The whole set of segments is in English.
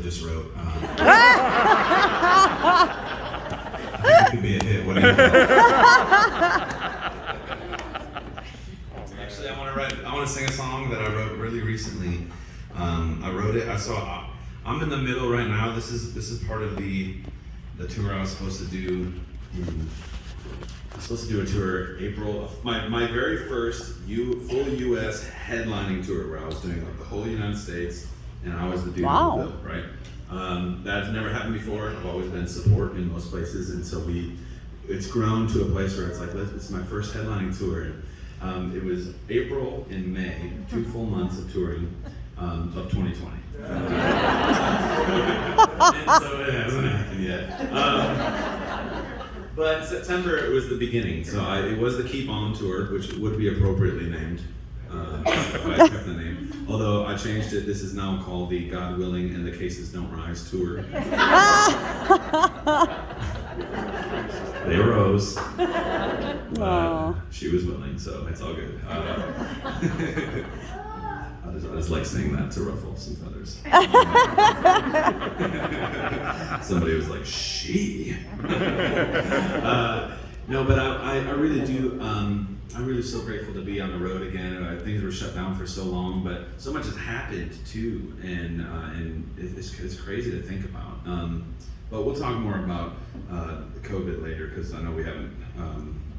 just wrote. It could be a hit. What do you think? Actually, I want to sing a song that I wrote really recently. I wrote it. I'm in the middle right now. This is part of the tour I was supposed to do. I was supposed to do a tour April. My very first full U.S. headlining tour, where I was doing like the whole United States, and I was the dude on the bill, right? That's never happened before. I've always been support in most places, and so it's grown to a place where it's like, it's my first headlining tour. It was April and May, 2 full months of touring of 2020. And so it hasn't happened yet. But September, it was the beginning. So it was the Keep On tour, which would be appropriately named if I kept the name. Although I changed it, this is now called the God Willing and the Cases Don't Rise tour. They rose. She was willing, so it's all good. I just like saying that to ruffle some feathers. Somebody was like, she. No, but I really do. I'm really so grateful to be on the road again. Things were shut down for so long, but so much has happened too, and it's crazy to think about. But we'll talk more about COVID later, because I know we haven't,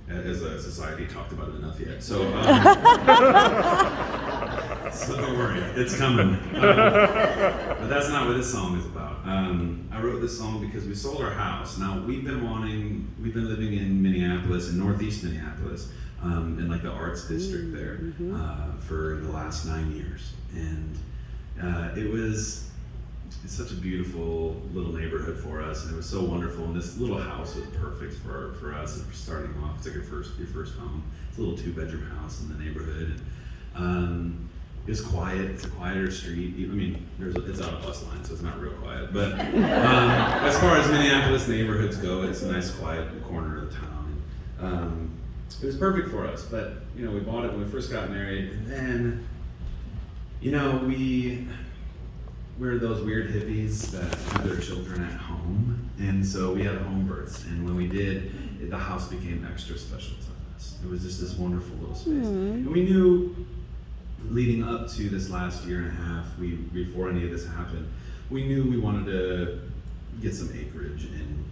as a society, talked about it enough yet. So, so don't worry, it's coming. But that's not what this song is about. I wrote this song because we sold our house. Now we've been living in Minneapolis, in Northeast Minneapolis, in like the arts district there, for the last 9 years, and it's such a beautiful little neighborhood for us, and it was so wonderful. And this little house was perfect for us for starting off. It's like your first home. It's a little 2-bedroom house in the neighborhood. It was quiet. It's a quieter street. I mean, it's on a bus line, so it's not real quiet. But as far as Minneapolis neighborhoods go, it's a nice, quiet corner of the town. It was perfect for us. But we bought it when we first got married, and then we're those weird hippies that have their children at home, and so we had home births. And when we did, the house became extra special to us. It was just this wonderful little space. And we knew, leading up to this last year and a half, before any of this happened, we knew we wanted to get some acreage, and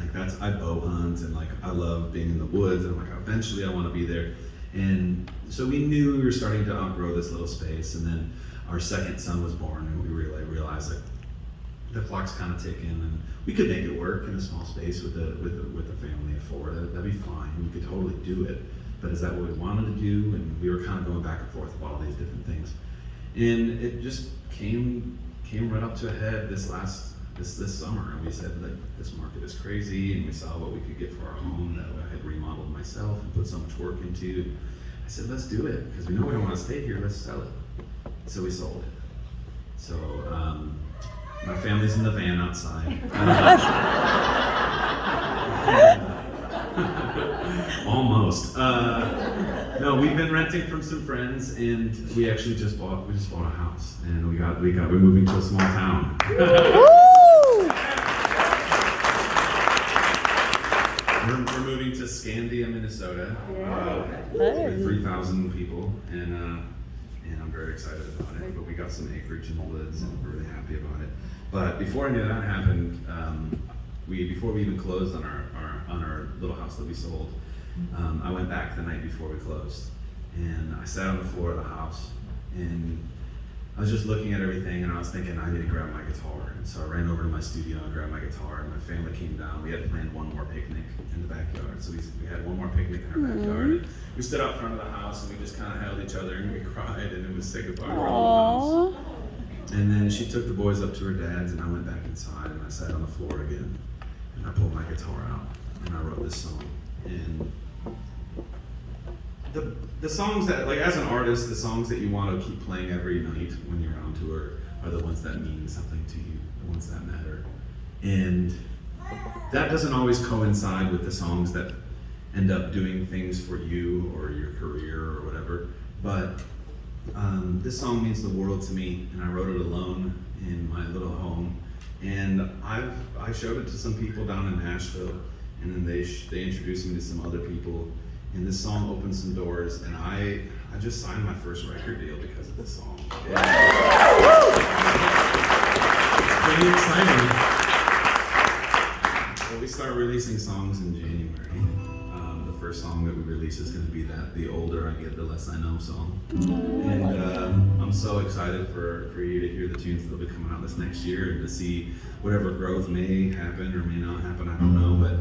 like I bow hunt, and like I love being in the woods, and like eventually I want to be there. And so we knew we were starting to outgrow this little space, and then our second son was born, and we realized like the clock's kind of ticking, and we could make it work in a small space with a family of 4. That'd be fine. We could totally do it. But is that what we wanted to do? And we were kind of going back and forth with all these different things, and it just came right up to a head this summer. And we said, like, this market is crazy, and we saw what we could get for our home that I had remodeled myself and put so much work into. I said, let's do it, because we know we don't want to stay here. Let's sell it. So we sold it. So my family's in the van outside. Almost. No, we've been renting from some friends, and we actually just bought a house, and we're moving to a small town. We're moving to Scandia, Minnesota, with 3,000 people, and I'm very excited about it. But we got some acreage in the woods, and we're really happy about it. But before any of that happened, before we even closed on our little house that we sold, I went back the night before we closed, and I sat on the floor of the house, and I was just looking at everything, and I was thinking, I need to grab my guitar. And so I ran over to my studio and grabbed my guitar, and my family came down. We had planned one more picnic in the backyard, so we had one more picnic in our backyard. And we stood out front of the house, and we just kind of held each other, and we cried, and it was say goodbye to our little house. And then she took the boys up to her dad's, and I went back inside, and I sat on the floor again, and I pulled my guitar out, and I wrote this song. And the songs that, like, as an artist, the songs that you want to keep playing every night when you're on tour are the ones that mean something to you, the ones that matter. And that doesn't always coincide with the songs that end up doing things for you or your career or whatever, but This song means the world to me, and I wrote it alone in my little home. And I showed it to some people down in Nashville, and then they introduced me to some other people. And this song opened some doors, and I just signed my first record deal because of this song. Pretty exciting. Well, we start releasing songs in January. The first song that we release is going to be The Older I Get, The Less I Know song. And I'm so excited for you to hear the tunes that'll be coming out this next year and to see whatever growth may happen or may not happen, I don't know. But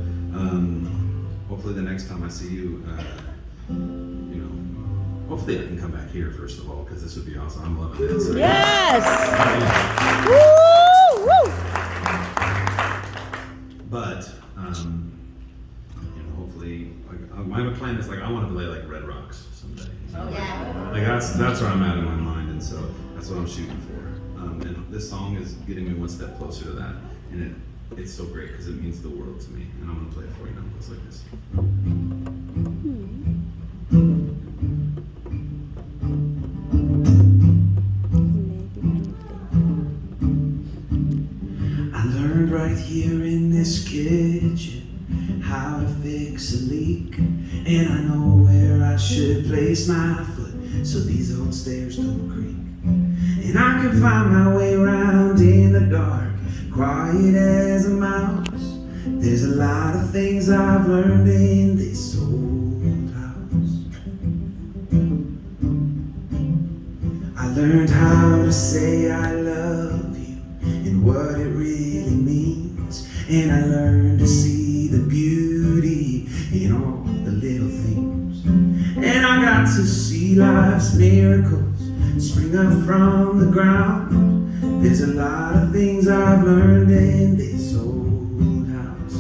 hopefully the next time I see you, hopefully I can come back here first of all, because this would be awesome. I'm loving it. So, Yes! But hopefully, my plan is I want to play Red Rocks someday. Oh, yeah. That's where I'm at in my mind, and so that's what I'm shooting for. And this song is getting me one step closer to that, and it's so great because it means the world to me. And I'm gonna play it for you now. It goes like this. I learned right here in this kitchen how to fix a leak, and I know where I should place my foot so these old stairs don't creak. And I can find my way around in the dark, quiet as a mouse. There's a lot of things I've learned in this old house. I learned how to say I love you and what it really means, and I learned to see the beauty in all the little things. And I got to see life's miracles spring up from the ground. There's a lot of things I've learned in this old house.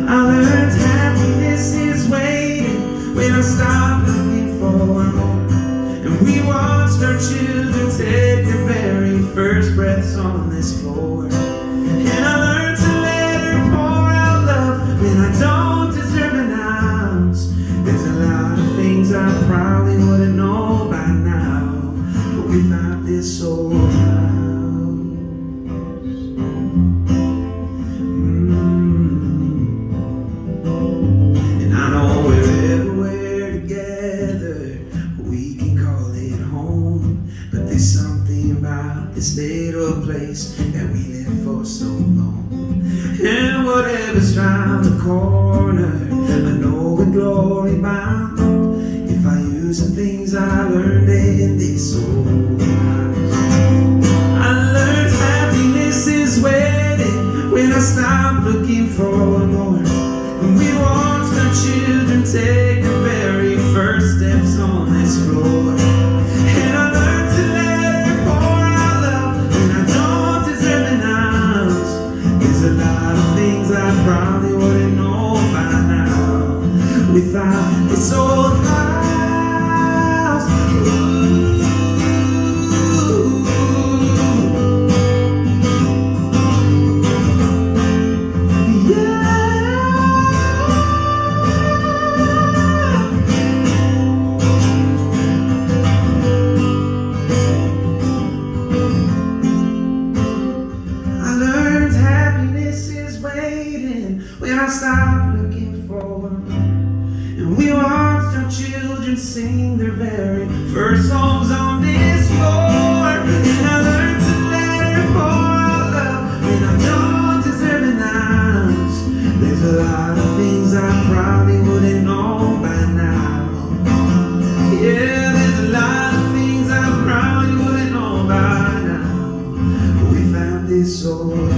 I learned happiness is waiting when I stop looking for more. And we watched our children take their very first breaths on this floor. And I learned to let her pour out love when I don't deserve an ounce. There's a lot of things I probably wouldn't know by now, but without this old house. And I know wherever we're together, we can call it home. But there's something about this little place that we lived for so long. And whatever's round the corner, I know we're glory bound if I use the things I learned in this old house. I learned happiness is waiting when I stop looking for more. When we watched our children take the very first steps on this floor. And I learned to let her pour out love when I don't deserve an ounce. There's a lot of things I probably wouldn't know by now without this old house. When I stopped looking for them, and we watched our children sing their very first songs on this floor. And I learned to let her pour out love when I don't deserve an ounce. There's a lot of things I probably wouldn't know by now. Yeah, there's a lot of things I probably wouldn't know by now. But we found this old